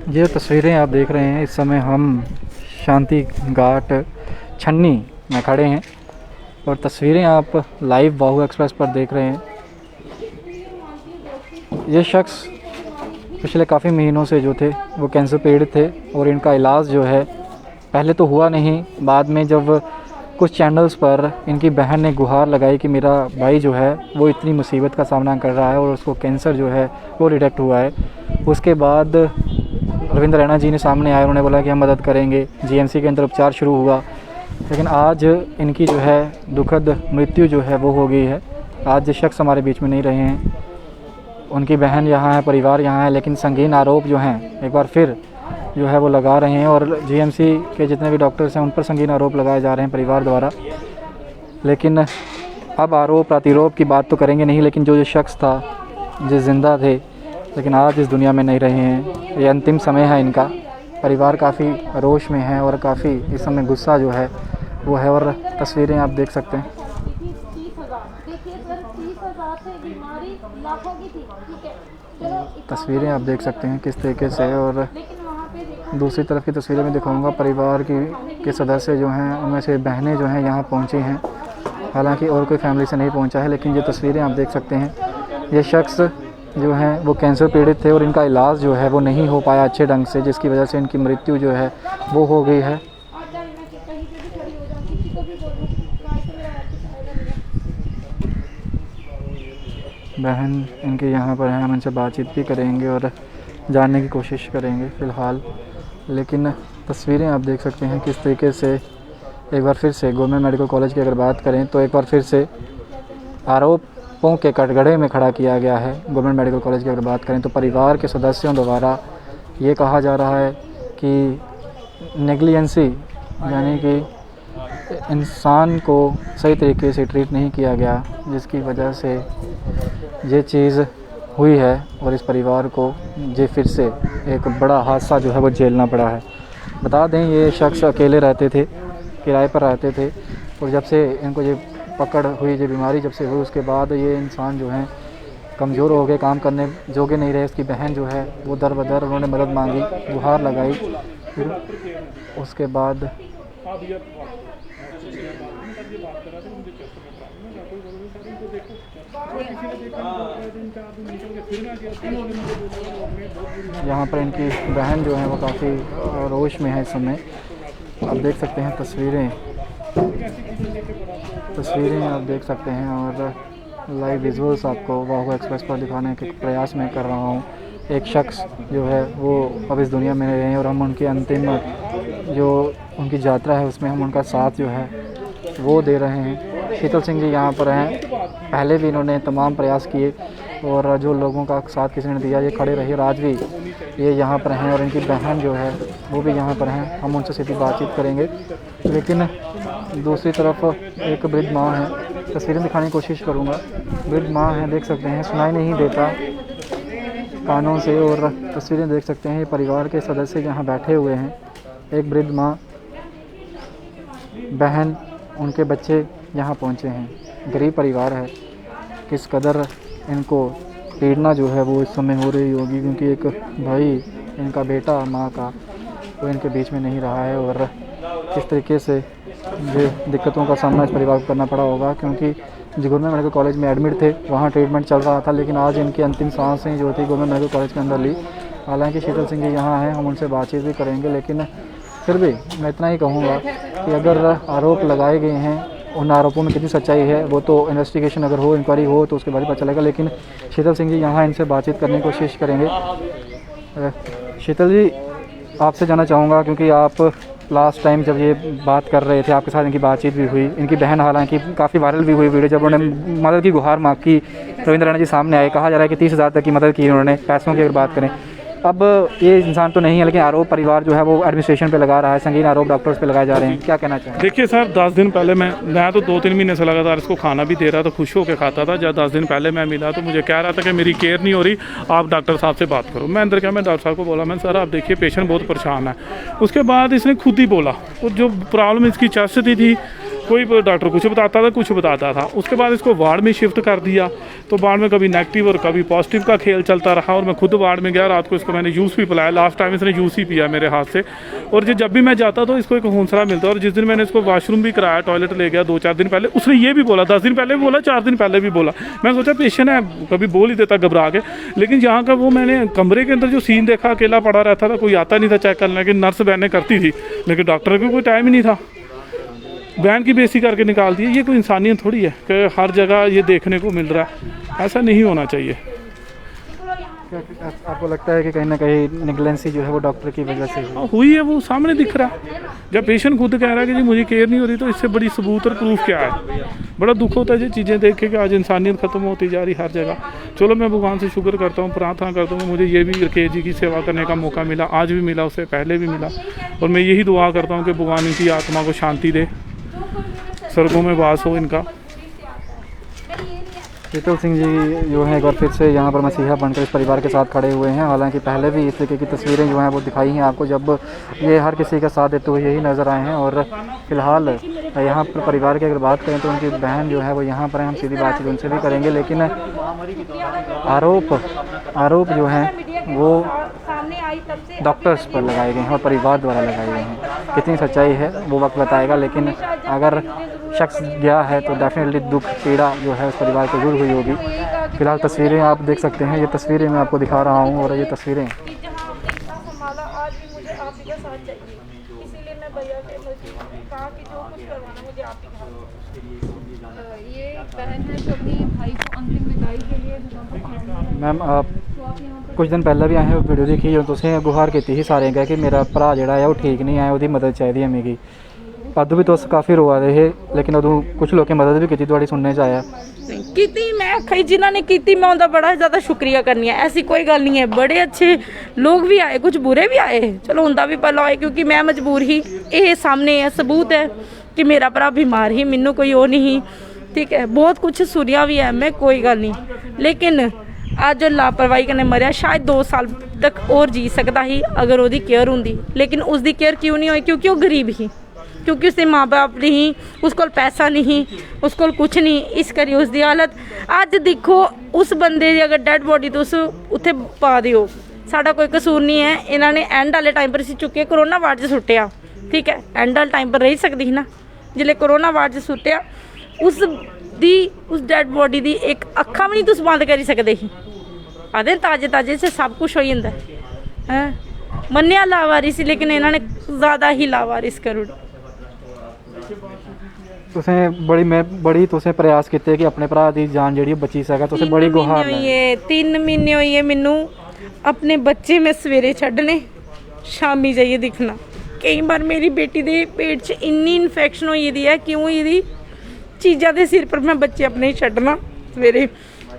ये तस्वीरें आप देख रहे हैं, इस समय हम शांति घाट छन्नी में खड़े हैं और तस्वीरें आप लाइव वाहू एक्सप्रेस पर देख रहे हैं। ये शख्स पिछले काफ़ी महीनों से जो थे वो कैंसर पीड़ित थे और इनका इलाज जो है पहले तो हुआ नहीं, बाद में जब कुछ चैनल्स पर इनकी बहन ने गुहार लगाई कि मेरा भाई जो है वो इतनी मुसीबत का सामना कर रहा है और उसको कैंसर जो है वो डिटेक्ट हुआ है, उसके बाद रविंद्र रैना जी ने सामने आए, उन्होंने बोला कि हम मदद करेंगे। जीएमसी के अंदर उपचार शुरू हुआ, लेकिन आज इनकी जो है दुखद मृत्यु जो है वो हो गई है। आज ये शख्स हमारे बीच में नहीं रहे हैं, उनकी बहन यहाँ है, परिवार यहाँ है, लेकिन संगीन आरोप जो हैं एक बार फिर जो है वो लगा रहे हैं और जीएमसी के जितने भी डॉक्टर्स हैं उन पर संगीन आरोप लगाए जा रहे हैं परिवार द्वारा। लेकिन अब आरोप प्रतिरोप की बात तो करेंगे नहीं, लेकिन जो शख्स था जो ज़िंदा थे लेकिन आज इस दुनिया में नहीं रहे हैं, ये अंतिम समय है इनका। परिवार काफ़ी रोष में है और काफ़ी इस समय गुस्सा जो है वो है। और तस्वीरें आप देख सकते हैं, तस्वीरें आप देख सकते हैं किस तरीके से। और दूसरी तरफ की तस्वीरें में दिखाऊंगा, परिवार के सदस्य जो हैं उनमें से बहनें जो हैं यहाँ पहुँची हैं, हालांकि और कोई फैमिली से नहीं पहुँचा है। लेकिन ये तस्वीरें आप देख सकते हैं, ये शख्स जो हैं वो कैंसर पीड़ित थे और इनका इलाज जो है वो नहीं हो पाया अच्छे ढंग से, जिसकी वजह से इनकी मृत्यु जो है वो हो गई है। बहन इनके यहाँ पर हैं, हम इनसे बातचीत भी करेंगे और जानने की कोशिश करेंगे फ़िलहाल। लेकिन तस्वीरें आप देख सकते हैं किस तरीके से एक बार फिर से गवर्नमेंट मेडिकल कॉलेज की अगर बात करें तो एक बार फिर से आरोपों के कटघरे में खड़ा किया गया है। गवर्नमेंट मेडिकल कॉलेज की अगर बात करें तो परिवार के सदस्यों द्वारा ये कहा जा रहा है कि नेग्लिजेंसी यानी कि इंसान को सही तरीके से ट्रीट नहीं किया गया, जिसकी वजह से ये चीज़ हुई है और इस परिवार को ये फिर से एक बड़ा हादसा जो है वो झेलना पड़ा है। बता दें ये शख्स अकेले रहते थे, किराए पर रहते थे और जब से इनको ये पकड़ हुई, ये बीमारी जब से हुई उसके बाद ये इंसान जो हैं कमज़ोर हो गए, काम करने जोगे नहीं रहे। इसकी बहन जो है वो दर बदर उन्होंने मदद मांगी, गुहार लगाई, फिर उसके बाद यहाँ पर इनकी बहन जो है वो काफ़ी रोश में है इस समय। आप देख सकते हैं तस्वीरें आप देख सकते हैं और लाइव विजुअल्स आपको वाहू एक्सप्रेस पर दिखाने के प्रयास में कर रहा हूँ। एक शख्स जो है वो अब इस दुनिया में रहे हैं और हम उनकी अंतिम जो उनकी यात्रा है उसमें हम उनका साथ जो है वो दे रहे हैं। शीतल सिंह जी यहाँ पर हैं, पहले भी इन्होंने तमाम प्रयास किए और जो लोगों का साथ किसी ने दिया ये खड़े रहे और आज भी ये यहाँ पर हैं और इनकी बहन जो है वो भी यहाँ पर हैं। हम उनसे सीधी बातचीत करेंगे। लेकिन दूसरी तरफ एक वृद्ध माँ है, तस्वीरें दिखाने की कोशिश करूँगा। वृद्ध माँ है, देख सकते हैं, सुनाई नहीं देता कानों से और तस्वीरें देख सकते हैं। ये परिवार के सदस्य यहाँ बैठे हुए हैं, एक वृद्ध माँ, बहन, उनके बच्चे यहाँ पहुँचे हैं। गरीब परिवार है, किस कदर इनको पीड़ना जो है वो इस समय हो रही होगी, क्योंकि एक भाई इनका बेटा माँ का वो इनके बीच में नहीं रहा है और किस तरीके से ये दिक्कतों का सामना इस परिवार को करना पड़ा होगा। क्योंकि जो गवर्नमेंट मेडिकल कॉलेज में एडमिट थे वहाँ ट्रीटमेंट चल रहा था, लेकिन आज इनकी अंतिम सांसें जो थी गवर्नमेंट मेडिकल कॉलेज के अंदर ली। हालांकि शीतल सिंह जी यहाँ हैं, हम उनसे बातचीत भी करेंगे, लेकिन फिर भी मैं इतना ही कहूँगा कि अगर आरोप लगाए गए हैं उन आरोपों में कितनी सच्चाई है वो तो इन्वेस्टिगेशन अगर हो, इंक्वायरी हो तो उसके बारे में पता चलेगा। लेकिन शीतल सिंह जी यहाँ इनसे बातचीत करने की कोशिश करेंगे। शीतल जी, आपसे जानना चाहूँगा क्योंकि आप लास्ट टाइम जब ये बात कर रहे थे आपके साथ इनकी बातचीत भी हुई, इनकी बहन हालांकि काफ़ी वायरल भी हुई वीडियो, जब उन्होंने मदद की गुहार मांग की, रविंद्र रैना जी सामने आए, कहा जा रहा है कि 30,000 तक की मदद की उन्होंने। पैसों की अगर बात करें, अब ये इंसान तो नहीं है लेकिन आरोप परिवार जो है वो एडमिनिस्ट्रेशन पे लगा रहा है, संगीन आरोप डॉक्टर्स पे लगाए जा रहे हैं, क्या कहना चाहेंगे? देखिए सर, 10 दिन पहले मैं तो 2-3 महीने से लगातार इसको खाना भी दे रहा था, खुश होकर खाता था। जब 10 दिन पहले मैं मिला तो मुझे कह रहा था कि मेरी केयर नहीं हो रही, आप डॉक्टर साहब से बात करो। मैं अंदर क्या, मैं डॉक्टर साहब को बोला, मैं सर आप देखिए पेशेंट बहुत परेशान है। उसके बाद इसने खुद ही बोला, और जो प्रॉब्लम इसकी चेस्ट की थी कोई डॉक्टर कुछ बताता था, कुछ बताता था। उसके बाद इसको वार्ड में शिफ्ट कर दिया, तो वार्ड में कभी नेगेटिव और कभी पॉजिटिव का खेल चलता रहा। और मैं खुद वार्ड में गया, रात को इसको मैंने जूस भी पिलाया। लास्ट टाइम इसने जूस ही पिया मेरे हाथ से। और जब भी मैं जाता तो इसको एक हौसला मिलता। और जिस दिन मैंने इसको वॉशरूम भी कराया, टॉयलेट ले गया 2-4 दिन पहले, उसने ये भी बोला, 10 दिन पहले भी बोला, 4 दिन पहले भी बोला। मैं सोचा पेशेंट है, कभी बोल ही देता घबरा के। लेकिन यहाँ का वो मैंने कमरे के अंदर जो सीन देखा, अकेला पड़ा रहता था, कोई आता नहीं था चेक करने की। नर्स बहनें करती थी, लेकिन डॉक्टर को कोई टाइम ही नहीं था। बैन की बेइज्जती करके निकाल दिए। ये कोई इंसानियत थोड़ी है कि हर जगह ये देखने को मिल रहा है। ऐसा नहीं होना चाहिए। आपको लगता है कि कहीं ना कहीं निगलेंसी जो है वो डॉक्टर की वजह से हुई है? वो सामने दिख रहा है। जब पेशेंट खुद कह रहा है कि जी मुझे केयर नहीं हो रही, तो इससे बड़ी सबूत और प्रूफ क्या है? बड़ा दुख होता है ये चीज़ें देख के कि आज इंसानियत ख़त्म होती जा रही हर जगह। चलो, मैं भगवान से शुक्र करता हूँ, प्रार्थना करता हूँ, मुझे ये भी KG की सेवा करने का मौका मिला। आज भी मिला, उससे पहले भी मिला। और मैं यही दुआ करता हूँ कि भगवान इनकी आत्मा को शांति दे, स्वर्गों में वास हो इनका। शीतल सिंह जी जो है एक बार फिर से यहाँ पर मसीहा बनकर इस परिवार के साथ खड़े हुए हैं। हालांकि पहले भी इस तरीके की तस्वीरें जो हैं वो दिखाई हैं आपको, जब ये हर किसी का साथ देते हुए यही नज़र आए हैं। और फिलहाल यहाँ पर परिवार की अगर बात करें तो उनकी बहन जो है वो यहाँ पर है। हम सीधी बातचीत उनसे भी करेंगे। लेकिन आरोप जो हैं वो डॉक्टर्स पर लगाए गए हैं और परिवार द्वारा लगाए गए हैं। कितनी सच्चाई है वो वक्त बताएगा। लेकिन अगर शख्स गया है तो डेफिनेटली दुख, पीड़ा जो है उस परिवार को जरूर हुई होगी। फिलहाल तस्वीरें आप देख सकते हैं, ये तस्वीरें मैं आपको दिखा रहा हूँ। और ये तस्वीरें मैम आप कुछ दिन पहले भी आए हैं, वीडियो देखी जो तुसें गुहार की ही सारे गए कि मेरा भरा जड़ा है वो ठीक नहीं है, उसकी मदद चाहिए मिगी। अदू भी तुस काफ़ी रोआ दे हे, लेकिन उदू कुछ लोगों मदद भी की थोड़ी सुनने च आया की। मैं आखी जिन्हों ने की, मैं उनका बड़ा ज़्यादा शुक्रिया करनी है। ऐसी कोई गल नहीं है, बड़े अच्छे लोग भी आए, कुछ बुरे भी आए। चलो उनका भी भला होए, क्योंकि मैं मजबूर ही। ये सामने है, सबूत है कि मेरा भरा बीमार ही, मैनू कोई वो नहीं। ठीक है, बहुत कुछ सुनिया भी है मैं, कोई गल नहीं। लेकिन आज जो लापरवाही कने मरिया, शायद 2 साल तक और जी सकता ही अगर उसकी केयर होंगी। लेकिन उसकी केयर क्यों नहीं हुई? क्योंकि वो गरीब ही, क्योंकि उसके माँ बाप नहीं, उसको पैसा नहीं, उसको कुछ नहीं। इस करी उसकी हालत अज देखो। उस बंदे की अगर डेड बॉडी तुस उत्थे पा दिओ, साडा कोई कसूर नहीं है। इन्होंने एंड वाले टाइम पर चुके कोरोना वार्ड च सुट्टिया। ठीक है, एंड वाले टाइम पर रही सकती ही ना, जिले कोरोना वार्ड च सुट्टिया। उस डेड बॉडी की एक अखा भी नहीं तुस बंद करी सकते ही। आदे ताजे ताजे से सब कुछ हो जाता है। मन्निया लावारिस, लेकिन इन्होंने ज़्यादा ही लावारिस कर तुसें बड़ी तुसें प्रयास किए कि अपने भरा की जान जी बची सके। तुसें बड़ी गुहार 3 महीने हुई है मैनू अपने बच्चे में सवेरे छड्डने, शामी जाइए दिखना। कई बार मेरी बेटी के पेट च इन्नी इन्फेक्शन हुई दी है, क्यों हुई दी चीज़ों के सिर पर मैं बच्चे अपने ही छड्डना सवेरे।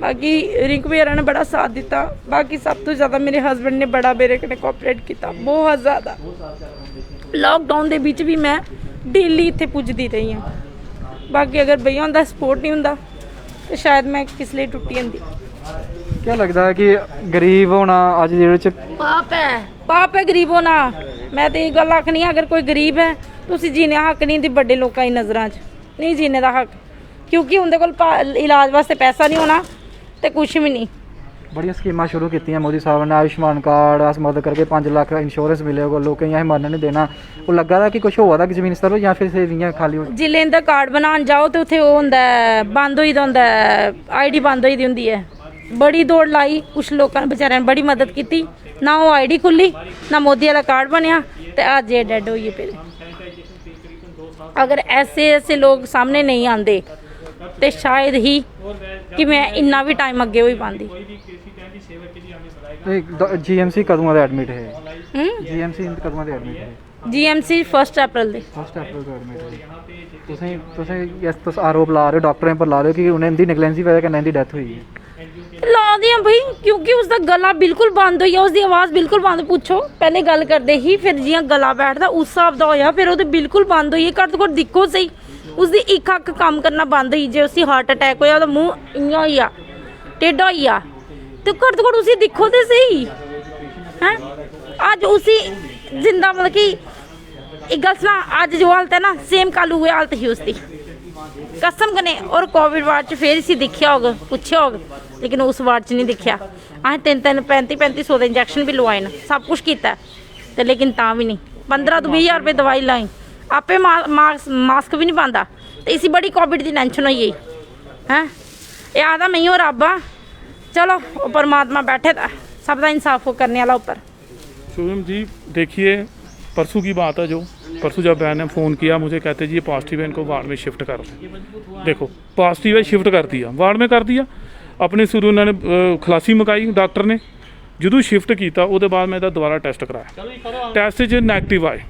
बाकी रिंकू भैया ने बड़ा साथ दिता। बाकी सब तो ज़्यादा मेरे हस्बैंड ने बड़ा मेरे कने कोऑपरेट किया, बहुत ज़्यादा। लॉकडाउन के बीच भी मैं डेली इत्थे पुजदी रही हूँ। बाकी अगर भैया उनका सपोर्ट नहीं होंदा तो शायद मैं किस लिए टुटी जाती। क्या लगता है कि गरीब होना अज दे पाप है गरीब होना। मैं तो ये गल आखनी, अगर कोई गरीब है तो उसी जीने हक नहीं दी बड़े लोगों की नज़रों नहीं जीने का हक, क्योंकि उनके कोल इलाज वास्ते पैसा नहीं होना तो कुछ भी नहीं। बड़िया स्कीमां शुरू की मोदी साहब ने, आयुष्मान कार्ड अस मदद करके 5 लाख इंश्योरेंस मिलेगा, लोग यहाँ मरने नहीं देना। वो लगा था कि कुछ हुआ था कि जमीन स्तर या फिर सेविंग खाली जिले इंदा कार्ड बनाने जाओ तो उत्थे होंदा बंद होई दा होंदा, ID बंद होई दी होंदी है। बड़ी दौड़ लाई, कुछ लोगों ने बेचारियां ने बड़ी मदद की, ना वो ID खुली ना मोदी वाला कार्ड बनया, तो अज ये डेड होइए पे। अगर ऐसे लोग सामने नहीं आते तो शायद ही कि मैं इन्ना भी टाइम अगे हो पाती। GMC कदों का एडमिट है? GMC कदों का एडमिट है? GMC 1 अप्रैल दे 1 अप्रैल को एडमिट है। तुम आरोप ला रहे हो, डॉक्टरें पर ला रहे हो कि उन्हें इनकी निगलेंसी वजह कन्नै इनकी डेथ हुई है। ला दिया भाई, क्योंकि उसका गला बिल्कुल बंद हो, उसकी आवाज़ बिल्कुल बंद। पूछो पहले गल करते ही, फिर जियां गला बैठता उस हिसाब का होया, फिर वो बिल्कुल बंद होई। घट तो घट दिखो सही, उसकी एक अख काम करना बंद हुई। जो उसी हार्ट अटैक होया, उसका मूँह इयां होई आ, टेढ़ा होई आ, तो घट तो घट उसी दिखो तो सही है। अज उसी जिंदा मतलब कि एक गल सुना, अज जो हालत है ना सेम कल उहे हालत ही उसकी कसम कने। और कोविड वार्ड च फिर इसी दिखिया होग, पुछया होग, लेकिन उस वार्ड च नहीं दिखिया। असें 3-3 3500 के इंजैक्शन भी लवाए न, सब कुछ किया तो लेकिन ता भी नहीं। 15 तो 20 हज़ार रुपये दवाई लाई, आपे मास्क भी नहीं पाता। तो इसी बड़ी कोविड की टेंशन हुई है। ये आदा मैं हो रब आ, चलो परमात्मा बैठे था, सब का इंसाफ करने वाला ऊपर। शुभम जी देखिए, परसों की बात है, जो परसों जब बहन ने फ़ोन किया मुझे, कहते जी ये पॉजिटिव है, इनको वार्ड में शिफ्ट करो। देखो पॉजिटिव है, शिफ्ट कर दिया, वार्ड में कर दिया। अपने शुरू उन्होंने खलासी मुकाई डॉक्टर ने, जो शिफ्ट किया वो बाद मैं दोबारा टेस्ट कराया, टेस्ट च नैगेटिव आए।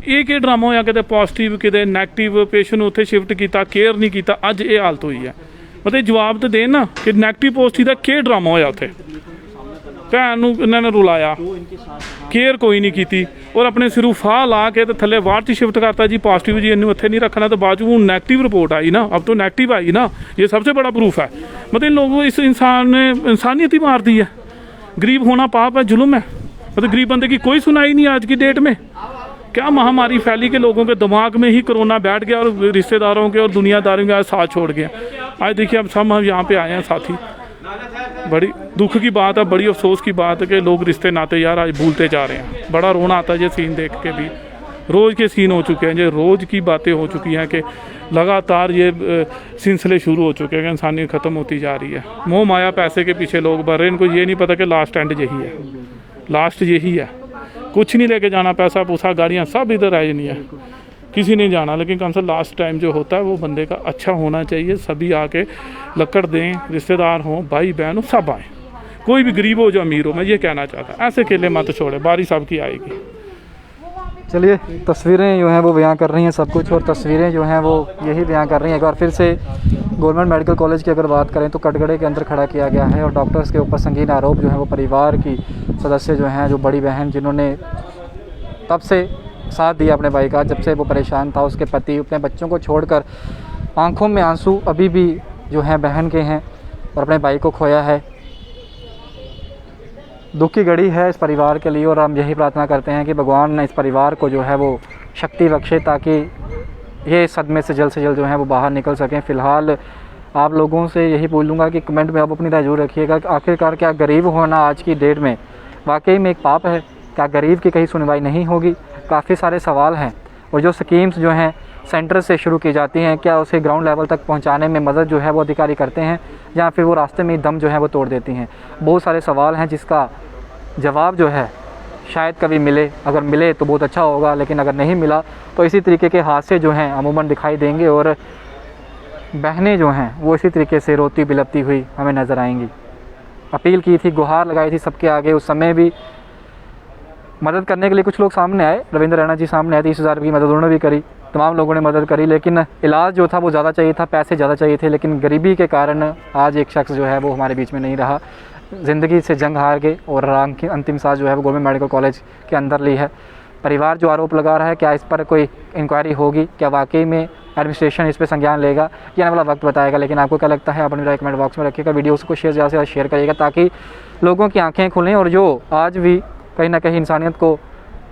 ये ड्रामा होया, कि पॉजिटिव कि नैगेटिव, पेशेंट उत्थे शिफ्ट किया, केयर नहीं किया, अज ये हालत हुई है। मतलब जवाब तो देन ना कि नैगेटिव पॉजिटिव का केयर ड्रामा होया उत्थे। भैन इन्होंने रुलाया, केयर कोई नहीं की, और अपने सिरों फाह ला के तो थले वार्ड च शिफ्ट करता जी पॉजिटिव जी इन्हें उत्थे नहीं रखना। तो बाद हूँ नैगेटिव रिपोर्ट आई ना, अब तो नैगेटिव आई ना, ये सबसे बड़ा प्रूफ है। मतलब इन लोगों इस इंसान ने इंसानियत ही मार दी है। गरीब होना पाप है, जुल्म है। मतलब गरीब बंदे की कोई सुनाई नहीं आज की डेट में। क्या महामारी फैली के लोगों के दिमाग में ही कोरोना बैठ गया, और रिश्तेदारों के और दुनियादारों के आज साथ छोड़ गया। आज देखिए अब सब हम यहाँ पे आए हैं साथी, बड़ी दुख की बात है, बड़ी अफसोस की बात है कि लोग रिश्ते नाते यार आज भूलते जा रहे हैं। बड़ा रोना आता है ये सीन देख के भी। रोज़ के सीन हो चुके हैं, ये रोज़ की बातें हो चुकी हैं कि लगातार ये सिलसिले शुरू हो चुके हैं कि इंसानियत ख़त्म होती जा रही है। मोह माया पैसे के पीछे लोग बढ़ रहे हैं, इनको ये नहीं पता कि लास्ट एंड यही है, लास्ट यही है। कुछ नहीं लेके जाना, पैसा पूसा गाड़ियाँ सब इधर आए नहीं है, किसी ने जाना। लेकिन कम से लास्ट टाइम जो होता है वो बंदे का अच्छा होना चाहिए। सभी आके लकड़ दें, रिश्तेदार हों, भाई बहन हो, सब आए, कोई भी गरीब हो जो अमीर हो। मैं ये कहना चाहता, ऐसे अकेले मत छोड़े, बारी सबकी आएगी। चलिए, तस्वीरें जो हैं वो बयां कर रही हैं सब कुछ, और तस्वीरें जो हैं वो यही बयां कर रही हैं। एक बार फिर से गवर्नमेंट मेडिकल कॉलेज की अगर बात करें तो कटघरे के अंदर खड़ा किया गया है, और डॉक्टर्स के ऊपर संगीन आरोप जो है वो परिवार की सदस्य जो हैं, जो बड़ी बहन जिन्होंने तब से साथ दिया अपने भाई का, जब से वो परेशान था, उसके पति अपने बच्चों को छोड़कर, आंखों में आंसू अभी भी जो हैं बहन के हैं, और अपने भाई को खोया है। दुख की घड़ी है इस परिवार के लिए, और हम यही प्रार्थना करते हैं कि भगवान इस परिवार को जो है वो शक्ति बख्शे, ताकि ये सदमे से जल्द जो है वो बाहर निकल सकें। फ़िलहाल आप लोगों से यही बोलूँगा कि कमेंट में आप अपनी राय जरूर रखिएगा कि आखिरकार क्या गरीब होना आज की डेट में वाकई में एक पाप है? क्या गरीब की कहीं सुनवाई नहीं होगी? काफ़ी सारे सवाल हैं। और जो स्कीम्स जो हैं सेंटर से शुरू की जाती हैं, क्या उसे ग्राउंड लेवल तक पहुंचाने में मदद जो है वो अधिकारी करते हैं, या फिर वो रास्ते में ही दम जो है वो तोड़ देती हैं? बहुत सारे सवाल हैं जिसका जवाब जो है शायद कभी मिले। अगर मिले तो बहुत अच्छा होगा, लेकिन अगर नहीं मिला तो इसी तरीके के हादसे जो हैं अमूमन दिखाई देंगे, और बहनें जो हैं वो इसी तरीके से रोती बिलपती हुई हमें नज़र आएंगी। अपील की थी, गुहार लगाई थी सबके आगे, उस समय भी मदद करने के लिए कुछ लोग सामने आए। रविंद्र रैना जी सामने आए, 30,000 रुपये की मदद उन्होंने भी करी, तमाम लोगों ने मदद करी, लेकिन इलाज जो था वो ज़्यादा चाहिए था, पैसे ज़्यादा चाहिए थे। लेकिन गरीबी के कारण आज एक शख्स जो है वो हमारे बीच में नहीं रहा, ज़िंदगी से जंग हार के, और अंतिम सांस जो है वो गवर्नमेंट मेडिकल कॉलेज के अंदर ली है। परिवार जो आरोप लगा रहा है, क्या इस पर कोई इंक्वायरी होगी? क्या वाकई में एडमिनिस्ट्रेशन इस पर संज्ञान लेगा? ये आने वाला वक्त बताएगा। लेकिन आपको क्या लगता है, अपनी राय कमेंट बॉक्स में रखिएगा। वीडियो को ज़्यादा से ज़्यादा शेयर करिएगा, ताकि लोगों की आँखें खुलें, और जो आज भी कहीं ना कहीं इंसानियत को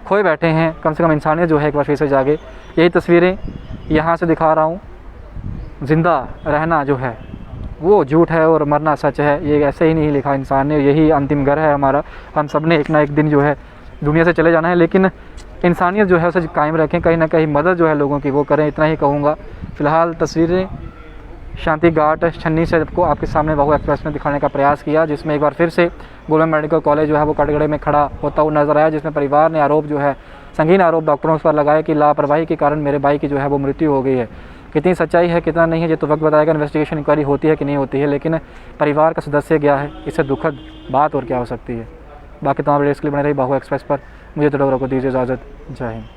खोए बैठे हैं, कम से कम इंसानियत जो है एक बार फिर से जागे। यही तस्वीरें यहाँ से दिखा रहा हूँ। ज़िंदा रहना जो है वो झूठ है, और मरना सच है। ये ऐसे ही नहीं लिखा इंसान ने, यही अंतिम घर है हमारा। हम सब ने एक ना एक दिन जो है दुनिया से चले जाना है, लेकिन इंसानियत जो है उसे कायम रखें, कहीं ना कहीं मदद जो है लोगों की वो करें, इतना ही कहूँगा। फ़िलहाल तस्वीरें शांति घाट छन्नी से को आपके सामने बहू एक्सप्रेस में दिखाने का प्रयास किया, जिसमें एक बार फिर से गवर्नमेंट मेडिकल कॉलेज जो है वो कटघरे में खड़ा होता हुआ नजर आया, जिसमें परिवार ने आरोप जो है संगीन आरोप डॉक्टरों पर लगाए कि लापरवाही के कारण मेरे भाई की जो है वो मृत्यु हो गई है। कितनी सच्चाई है कितना नहीं है ये तो वक्त बताएगा, इन्वेस्टिगेशन इंक्वायरी होती है कि नहीं होती है, लेकिन परिवार का सदस्य गया है, इससे दुखद बात और क्या हो सकती है। बाकी तमाम वीडियोस के लिए बने रही बाहू एक्सप्रेस पर। मुझे तो डॉक्टर को दीजिए इजाज़त। जय हिंद।